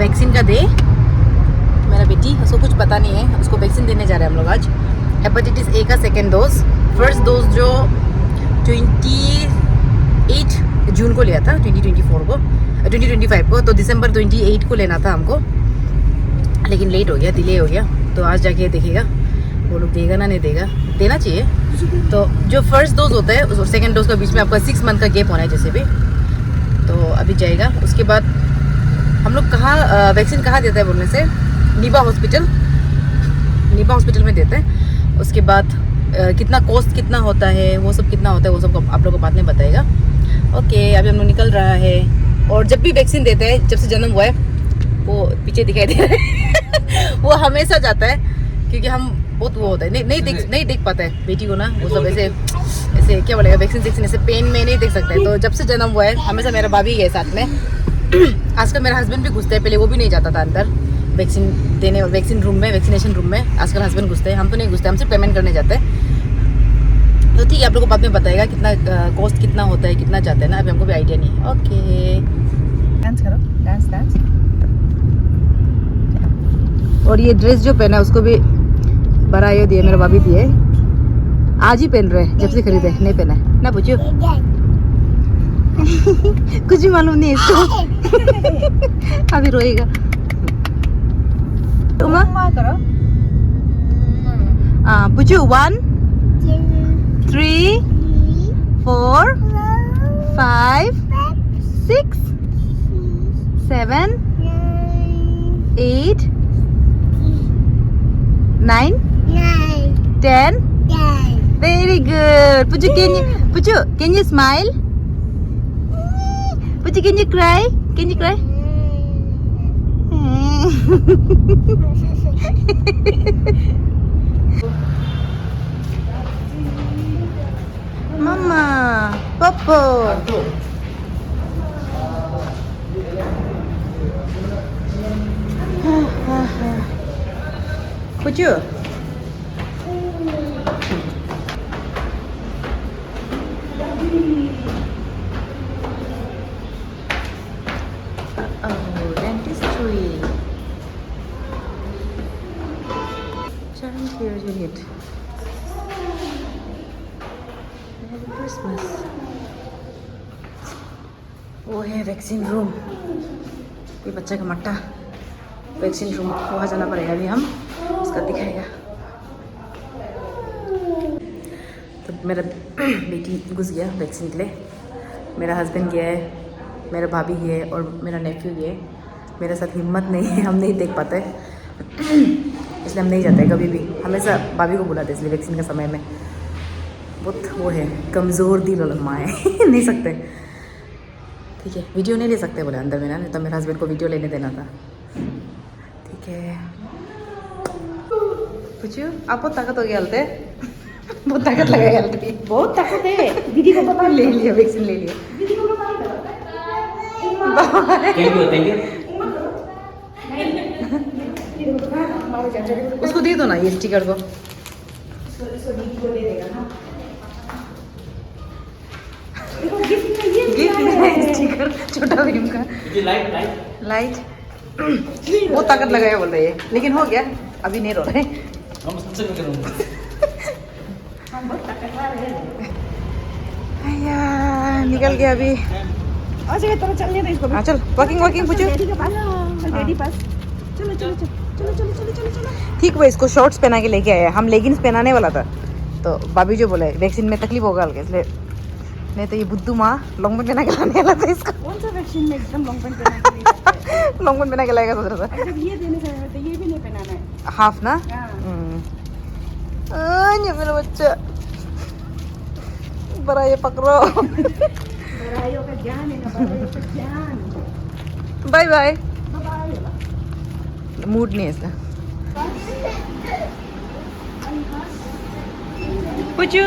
Vaccine का day. मेरा बेटी, उसको कुछ पता नहीं है, उसको वैक्सीन देने जा रहे हैं हम लोग आज। हेपेटाइटिस ए का सेकेंड डोज। फर्स्ट डोज जो 28 जून को लिया था, 2025 को, तो दिसंबर 28 को लेना था हमको, लेकिन लेट हो गया, डिले हो गया। तो आज जाके देखेगा वो लोग देगा ना नहीं देगा, देना चाहिए। तो जो फर्स्ट डोज होता है और सेकेंड डोज के बीच में आपका 6 मंथ का गैप होना है जैसे भी, तो अभी जाएगा। उसके बाद हम लोग कहाँ वैक्सीन कहाँ देता है बोलने से, नीबा हॉस्पिटल में देते हैं। उसके बाद कितना कॉस्ट कितना होता है, वो सब कितना होता है, वो सब आप लोग को बाद में बताएगा। ओके, अभी हम लोग निकल रहा है। और जब भी वैक्सीन देते हैं, जब से जन्म हुआ है, वो पीछे दिखाई दे रहा है वो हमेशा जाता है, क्योंकि हम बहुत वो होता है, नहीं देख पाता है बेटी को ना, वो सब ऐसे क्या बोलेगा, वैक्सीन ऐसे पेन में नहीं देख सकता है। तो जब से जन्म हुआ है हमेशा मेरा भाभी है साथ में। आजकल मेरा हस्बैंड भी घुसता है, पहले वो भी नहीं जाता था अंदर वैक्सीन रूम में, वैक्सीनेशन रूम में। आजकल हस्बैंड घुसते हैं, हम तो नहीं घुसते, हम सिर्फ पेमेंट करने जाते हैं। तो ठीक है, आप लोगों को बाद में बताएगा कितना कॉस्ट कितना होता है, कितना जाता है ना, अभी हमको भी आइडिया नहीं है। ओके, डांस करो, डांस। और ये ड्रेस जो पहना है उसको भी बड़ा ये दिया, मेरा भाभी दिए, आज ही पहन रहे, जब से खरीदे नहीं पहना है ना पूछो कुछ भी मालूम नहीं है इसको अभी रोएगा। करो पूछो 1 3 4 5 6 7 8 9 10 very good. Puju, can you smile? Puju, can you cry? Mama, Popo. Puju. Dentistry. Here's your hit. Merry Christmas. वो है वैक्सीन रूम, कोई बच्चा का मट्टा वैक्सीन रूम, वहाँ जाना पड़ेगा अभी हम, उसका दिखाएगा। तो मेरा बेटी घुस गया वैक्सीन के लिए, मेरा हस्बैंड गया है, मेरा भाभी है और मेरा नेफ्यू है। मेरे साथ हिम्मत नहीं है, हम नहीं देख पाते इसलिए हम नहीं जाते कभी भी, हमेशा भाभी को बुलाते इसलिए वैक्सीन के समय में। बहुत वो है, कमज़ोर दिल वाला माँ है नहीं सकते। ठीक है, वीडियो नहीं ले सकते बोले अंदर में ना, नहीं तो मेरे हस्बैंड को वीडियो लेने देना था। ठीक है, पूछो आप बहुत ताकत हो गया हलते बहुत ताकत लगाया हलते, बहुत ताकत है। दीदी को पता, ले लिया वैक्सीन, ले लिया दीदी को पता। थैंक यू उसको दे दो ना ये स्टिकर को, दीदी को दे देगा ना। गिफ्ट स्टिकर छोटा भीम का, लाइट बहुत ताकत लगाया बोल रही है, लेकिन हो गया, अभी नहीं रो रहे। निकल गया अभी। चल वॉकिंग पूछो। ठीक, वो इसको शॉर्ट्स पहना के लेके आया, हम लेगिंग्स पहनाने वाला था, तो भाभी जो बोले वैक्सीन में तकलीफ होगा हल्के, इसलिए नहीं तो ये बुद्धू माँ लॉन्ग पैंट पहना के लाने वाला था इसको। कौन सा वैक्सीन में एकदम लॉन्ग पैंट पहना के लॉन्ग पैंट पहना के लाएगा सोच रहा था। ये देने से तो ये भी नहीं पहनाना है, हाफ ना। ये मेरा बच्चा बड़ा, ये पकड़ो बड़ाइयों का ज्ञान है ना, बड़ाइयों का ज्ञान। बाय बाय, मूड नहीं है इसका। पूछो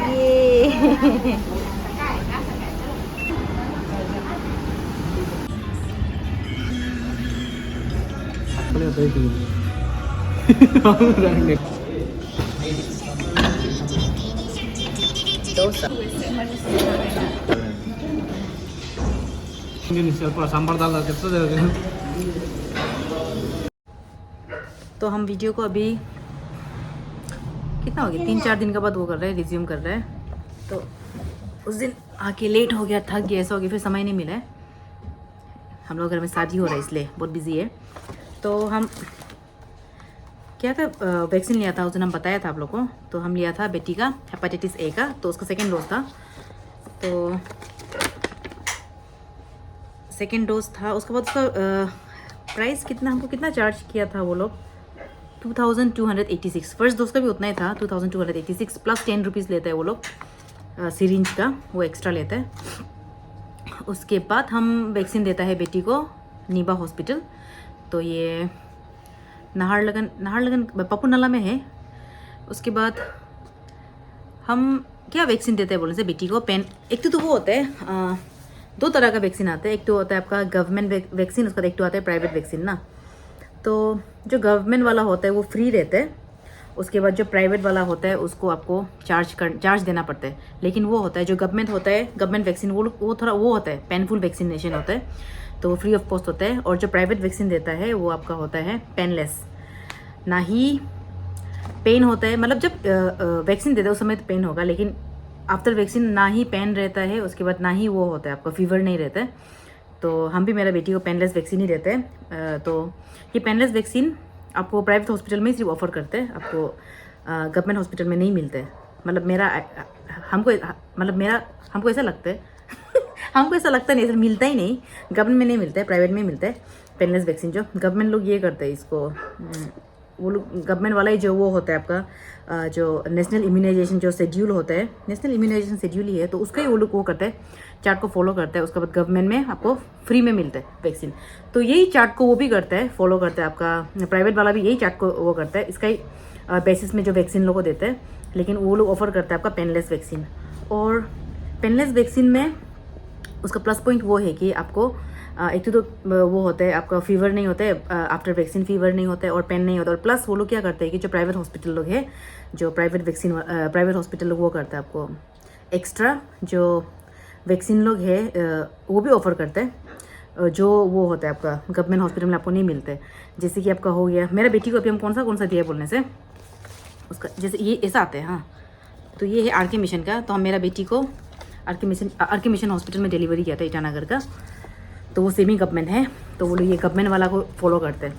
ये डोसा। तो हम वीडियो को अभी कितना हो गया, 3-4 दिन के बाद वो कर रहे हैं, रिज्यूम कर रहे हैं। तो उस दिन आके लेट हो गया, थक गया, ऐसा हो गया, फिर समय नहीं मिला है। हम लोग घर में शादी हो रहा है इसलिए बहुत बिजी है। तो हम क्या था, वैक्सीन लिया था उस दिन, हम बताया था आप लोग को। तो हम लिया था बेटी का हेपेटाइटिस ए का, तो उसका सेकेंड डोज था। तो सेकेंड डोज था, उसके बाद उसका प्राइस कितना, हमको कितना चार्ज किया था वो लोग, 2286। फर्स्ट डोज का भी उतना ही था, 2286 प्लस 10 रुपीज़ लेते हैं वो लोग सिरिंज का, वो एक्स्ट्रा लेता है। उसके बाद हम वैक्सीन देता है बेटी को नीबा हॉस्पिटल। तो ये नाहरलगन पप्पू नाला में है। उसके बाद हम क्या वैक्सीन देते हैं बोलने से बेटी को, पेन एक तो वो होता है, 2 तरह का वैक्सीन आता है। एक तो होता है आपका गवर्नमेंट वैक्सीन, उसका एक तो आता है प्राइवेट वैक्सीन ना। तो जो गवर्नमेंट वाला होता है वो फ्री रहता है। उसके बाद जो प्राइवेट वाला होता है उसको आपको चार्ज देना पड़ता है। लेकिन वो होता है जो गवर्नमेंट होता है, गवर्नमेंट वैक्सीन, वो थोड़ा वो होता है, पेनफुल वैक्सीनेशन होता है, तो वो फ्री ऑफ कॉस्ट होता है। और जो प्राइवेट वैक्सीन देता है वो आपका होता है पेनलेस, ना ही पेन होता है। मतलब जब वैक्सीन देते हैं उस समय तो पेन होगा, लेकिन आफ्टर वैक्सीन ना ही पेन रहता है, उसके बाद ना ही वो होता है आपका फीवर नहीं रहता है। तो हम भी मेरा बेटी को पेनलेस वैक्सीन ही देते हैं। तो ये पेनलेस वैक्सीन आपको प्राइवेट हॉस्पिटल में ही सिर्फ ऑफर करते हैं, आपको गवर्नमेंट हॉस्पिटल में नहीं मिलते हैं। मतलब हमको ऐसा लगता है हमको ऐसा लगता नहीं, ऐसा मिलता ही नहीं, गवर्नमेंट में नहीं मिलता है, प्राइवेट में मिलता है पेनलेस वैक्सीन। जो गवर्नमेंट लोग ये करते हैं इसको, वो लोग गवर्नमेंट वाला ही जो वो होता है आपका जो नेशनल इम्यूनाइजेशन जो शेड्यूल होता है, नेशनल इम्यूनाइजेशन शेड्यूल ही है, तो उसका ही वो लोग वो करते हैं, चार्ट को फॉलो करता है। उसके बाद गवर्नमेंट में आपको फ्री में मिलता है वैक्सीन। तो यही चार्ट को वो भी करता है, फॉलो करता है। आपका प्राइवेट वाला भी यही चार्ट को वो करता है, इसका ही बेसिस में जो वैक्सीन लोगों को देते हैं। लेकिन वो लोग ऑफर करता है आपका पेनलेस वैक्सीन। और पेनलेस वैक्सीन में उसका प्लस पॉइंट वो है कि आपको एक तो वो होता है आपका फीवर नहीं होता है, आफ्टर वैक्सीन फीवर नहीं होता है, और पेन नहीं होता है। और प्लस वो लोग क्या करते हैं कि जो प्राइवेट हॉस्पिटल लोग है, जो प्राइवेट हॉस्पिटल लोग वो करते हैं आपको एक्स्ट्रा जो वैक्सीन लोग है वो भी ऑफर करते हैं, जो वो होता है आपका गवर्नमेंट हॉस्पिटल में आपको नहीं मिलते हैं। जैसे कि आपका हो गया, मेरा बेटी को अभी हम कौन सा दिया बोलने से, उसका जैसे ये ऐसा आता है। हाँ, तो ये है आर.के. मिशन का। तो हम मेरा बेटी को आर.के. मिशन हॉस्पिटल में डिलीवरी किया था ईटानगर का। तो वो सेमी गवर्नमेंट है, तो वो लोग ये गवर्नमेंट वाला को फॉलो करते हैं।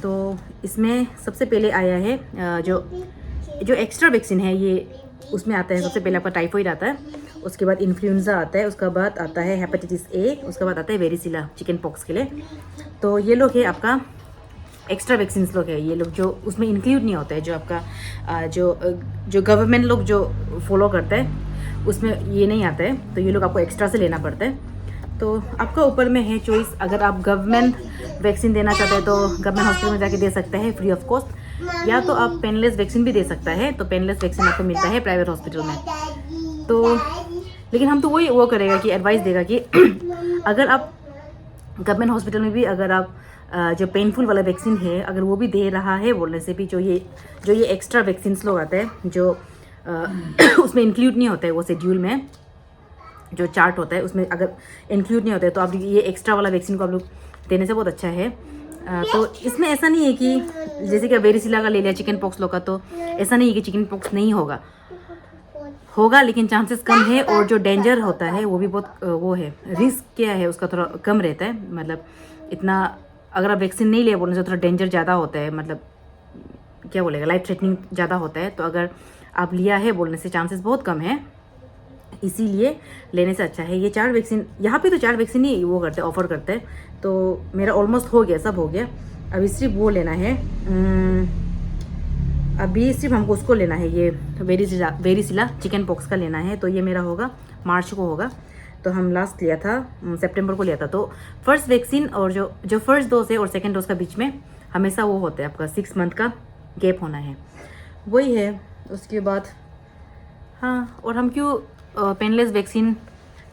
तो इसमें सबसे पहले आया है जो एक्स्ट्रा वैक्सीन है, ये उसमें आता है सबसे पहले आपका टाइफॉइड आता है, उसके बाद इन्फ्लुएंजा आता है, उसके बाद आता है हेपेटाइटिस ए, उसके बाद आता है वेरिसिला चिकन पॉक्स के लिए। तो ये लोग है आपका एक्स्ट्रा वैक्सीन लोग है, ये लोग जो उसमें इंक्लूड नहीं होता है, जो आपका जो गवर्नमेंट लोग जो फॉलो करते हैं उसमें ये नहीं आता है। तो ये लोग आपको एक्स्ट्रा से लेना पड़ता है। तो आपका ऊपर में है चॉइस, अगर आप गवर्नमेंट वैक्सीन देना चाहते हैं तो गवर्नमेंट हॉस्पिटल में जाके दे सकते हैं फ्री ऑफ कॉस्ट, या तो आप पेनलेस वैक्सीन भी दे सकता है। तो पेनलेस वैक्सीन आपको मिलता है प्राइवेट हॉस्पिटल में। तो लेकिन हम तो वही वो करेगा कि एडवाइस देगा कि अगर आप गवर्नमेंट हॉस्पिटल में भी अगर आप जो पेनफुल वाला वैक्सीन है अगर वो भी दे रहा है बोलने से भी, जो ये एक्स्ट्रा वैक्सीन लोग आते हैं जो उसमें इंक्लूड नहीं होता है, वो शेड्यूल में जो चार्ट होता है उसमें अगर इंक्लूड नहीं होता है, तो आप ये एक्स्ट्रा वाला वैक्सीन को आप लोग देने से बहुत अच्छा है। तो इसमें ऐसा नहीं है कि जैसे कि वेरिसिला का ले लिया चिकन पॉक्स लोग का, तो ऐसा नहीं है कि चिकन पॉक्स नहीं होगा, लेकिन चांसेस कम है। और जो डेंजर होता है वो भी बहुत वो है, रिस्क क्या है उसका थोड़ा कम रहता है। मतलब इतना अगर आप वैक्सीन नहीं ले बोलने से थोड़ा डेंजर ज़्यादा होता है, मतलब क्या बोलेगा, लाइफ थ्रेटनिंग ज़्यादा होता है। तो अगर आप लिया है बोलने से चांसेस बहुत कम है, इसीलिए लेने से अच्छा है। ये 4 वैक्सीन यहाँ पे तो 4 वैक्सीन ही वो करते हैं, ऑफर करते हैं। तो मेरा ऑलमोस्ट हो गया, सब हो गया। अभी सिर्फ वो लेना है, अभी सिर्फ हमको उसको लेना है, ये वेरिसिला चिकन पॉक्स का लेना है। तो ये मेरा होगा मार्च को होगा। तो हम लास्ट लिया था सितंबर को लिया था। तो फर्स्ट वैक्सीन और जो फर्स्ट डोज है और सेकेंड डोज का बीच में हमेशा वो होता है आपका 6 मंथ का गैप होना है, वही है। उसके बाद हाँ, और हम क्यों पेनलेस वैक्सीन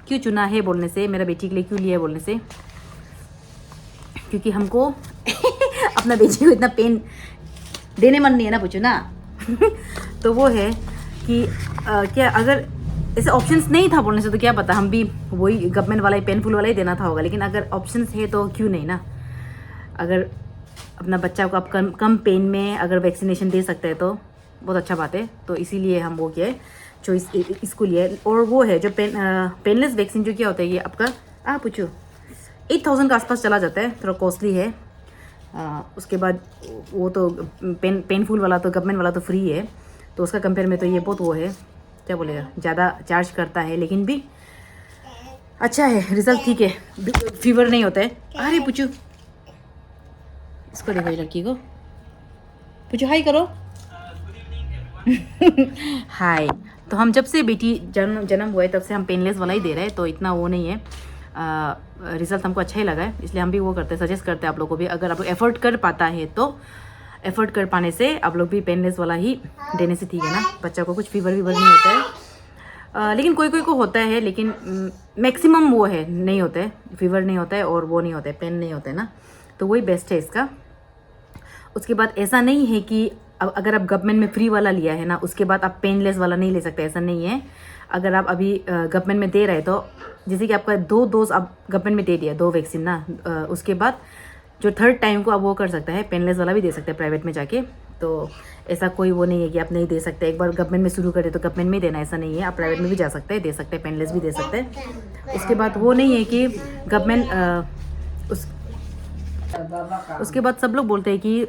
क्यों चुना है बोलने से, मेरा बेटी के लिए क्यों लिया बोलने से, क्योंकि हमको अपना बेटी को इतना पेन देने मन नहीं है ना, पूछो ना। तो वो है कि क्या अगर ऐसे ऑप्शंस नहीं था बोलने से तो क्या पता, हम भी वही गवर्नमेंट वाला ही पेनफुल वाला ही देना था होगा, लेकिन अगर ऑप्शंस है तो क्यों नहीं ना। अगर अपना बच्चा को आप कम पेन में अगर वैक्सीनेशन दे सकते हैं तो बहुत अच्छा बात है। तो इसीलिए हम वो किया है, चॉइस इसको लिया है। और वो है जो पेनलेस वैक्सीन जो क्या होता है, ये आपका पूछो 8000 के आसपास चला जाता है, थोड़ा कॉस्टली है। उसके बाद वो तो पेनफुल वाला तो गवर्नमेंट वाला तो फ्री है, तो उसका कंपेयर में तो ये बहुत वो है, क्या बोलेगा, ज़्यादा चार्ज करता है, लेकिन भी अच्छा है, रिजल्ट ठीक है, फीवर नहीं होता है। अरे पूछू, इसको देखो, ये लड़की को पूछो, हाय करो। हाय। तो हम जब से बेटी जन्म हुआ है तब से हम पेनलेस वाला ही दे रहे हैं, तो इतना वो नहीं है, रिजल्ट हमको अच्छा ही लगा है, इसलिए हम भी वो करते हैं, सजेस्ट करते हैं आप लोगों को भी, अगर आप लोग एफर्ट कर पाता है तो एफर्ट कर पाने से आप लोग भी पेनलेस वाला ही देने से ठीक है ना। बच्चा को कुछ फीवर वीवर नहीं होता है, लेकिन कोई को होता है, लेकिन मैक्सिमम वो है नहीं होता है, फीवर नहीं होता है और वो नहीं होता है, पेन नहीं होता है ना, तो वही बेस्ट है इसका। उसके बाद ऐसा नहीं है कि अगर आप गवर्नमेंट में फ्री वाला लिया है ना, उसके बाद आप पेनलेस वाला नहीं ले सकते, ऐसा नहीं है। अगर आप अभी गवर्नमेंट में दे रहे तो जैसे कि आपका 2 डोज आप गवर्नमेंट में दे दिया, 2 वैक्सीन ना, उसके बाद जो थर्ड टाइम को आप वो कर सकते हैं, पेनलेस वाला भी दे सकते हैं प्राइवेट में जाके। तो ऐसा कोई वो नहीं है कि आप नहीं दे सकते, एक बार गवर्नमेंट में शुरू करें तो गवर्नमेंट में देना, ऐसा नहीं है, आप प्राइवेट में भी जा सकते हैं, दे सकते हैं, पेनलेस भी दे सकते हैं। उसके बाद वो नहीं है कि गवर्नमेंट उसके बाद सब लोग बोलते हैं कि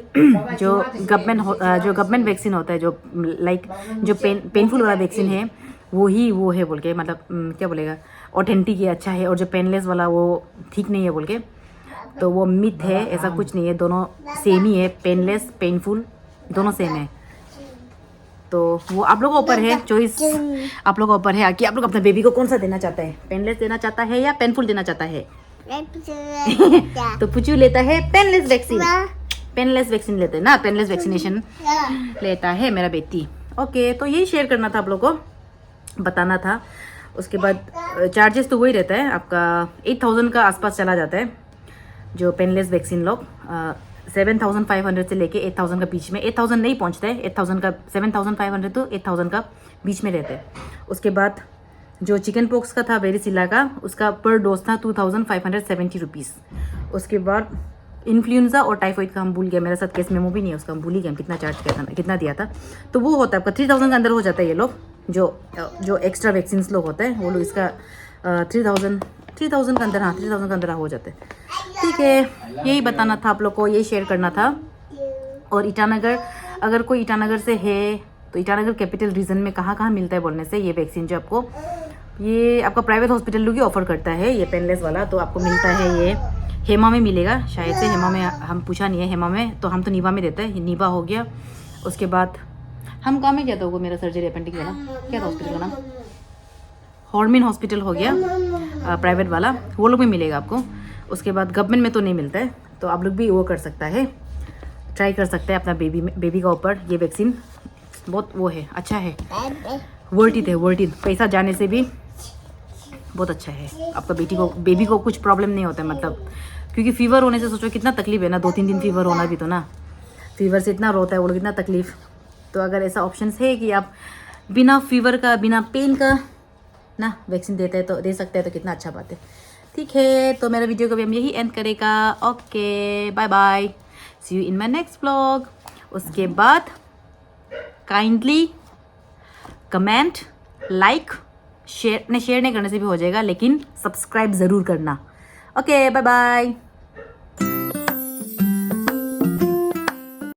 जो गवर्नमेंट वैक्सीन होता है, जो लाइक जो पेनफुल वाला वैक्सीन है वो है बोल के, मतलब क्या बोलेगा, ऑथेंटिक है, अच्छा है, और जो पेनलेस वाला वो ठीक नहीं है बोल के, तो वो मिथ है, ऐसा कुछ नहीं है, दोनों सेम ही है, पेनलेस पेनफुल दोनों सेम है। तो वो आप लोगों के ऊपर है, चॉइस आप लोगों के ऊपर है कि आप लोग अपने बेबी को कौन सा देना चाहते हैं, पेनलेस देना चाहता है या पेनफुल देना चाहता है। तो पुचू लेता है पेनलेस वैक्सीन लेते हैं ना, पेनलेस वैक्सीनेशन लेता है मेरा बेटी। ओके, तो यही शेयर करना था, आप लोगों को बताना था। उसके बाद चार्जेस तो वही रहता है आपका 8000 का आसपास चला जाता है, जो पेनलेस वैक्सीन लोग 7500 से लेके 8000 का बीच में, 8000 नहीं पहुंचता है, 8000 का 7500 तो 8000 का बीच में रहते हैं। उसके बाद जो चिकन पॉक्स का था, वेरिसिला का, उसका पर डोज था 2570 रुपीज़। उसके बाद इन्फ्लुएंजा और टाइफाइड का हम भूल गया, मेरे साथ केस मेमो भी नहीं है उसका, हम भूल ही गए हम कितना चार्ज किया था, कितना दिया था। तो वो होता है आपका 3000 के अंदर हो जाता है। ये लोग जो एक्स्ट्रा वैक्सीन लोग होते हैं वो लोग इसका 3000 के अंदर, हाँ 3000 के अंदर हो जाते हैं। ठीक है, यही बताना था आप लोग को, यही शेयर करना था। और ईटानगर, अगर कोई ईटानगर से है तो ईटानगर कैपिटल रीजन में कहाँ मिलता है बोलने से, ये वैक्सीन जो आपको, ये आपका प्राइवेट हॉस्पिटल लोग ही ऑफर करता है, ये पेनलेस वाला, तो आपको मिलता है ये हेमा में मिलेगा शायद से, हेमा में हम पूछा नहीं है, हेमा में तो हम तो नीवा में देते हैं, नीवा हो गया। उसके बाद हम कहाँ में गया था वो मेरा सर्जरी अपेंडिक्स वाला, क्या था हॉस्पिटल का नाम, हॉर्मिन हॉस्पिटल हो गया प्राइवेट वाला, वो लोग में मिलेगा आपको। उसके बाद गवर्नमेंट में तो नहीं मिलता है, तो आप लोग भी वो कर सकता है, ट्राई कर सकते हैं अपना बेबी का ऊपर। ये वैक्सीन बहुत वो है, अच्छा है, वर्थ इट, पैसा जाने से भी बहुत अच्छा है। आपका बेबी को कुछ प्रॉब्लम नहीं होता है, मतलब क्योंकि फीवर होने से सोचो कितना तकलीफ है ना, 2-3 दिन फीवर होना भी तो ना, फीवर से इतना रोता है वो लोग, इतना तकलीफ। तो अगर ऐसा ऑप्शन है कि आप बिना फीवर का, बिना पेन का ना वैक्सीन देते हैं तो दे सकते हैं, तो कितना अच्छा बात है। ठीक है, तो मेरा वीडियो को भी हम यही एंड करेगा। Okay, bye bye, see you in my next vlog. उसके बाद काइंडली कमेंट, लाइक, शेयर नहीं करने से भी हो जाएगा, लेकिन सब्सक्राइब ज़रूर करना। Okay, bye bye.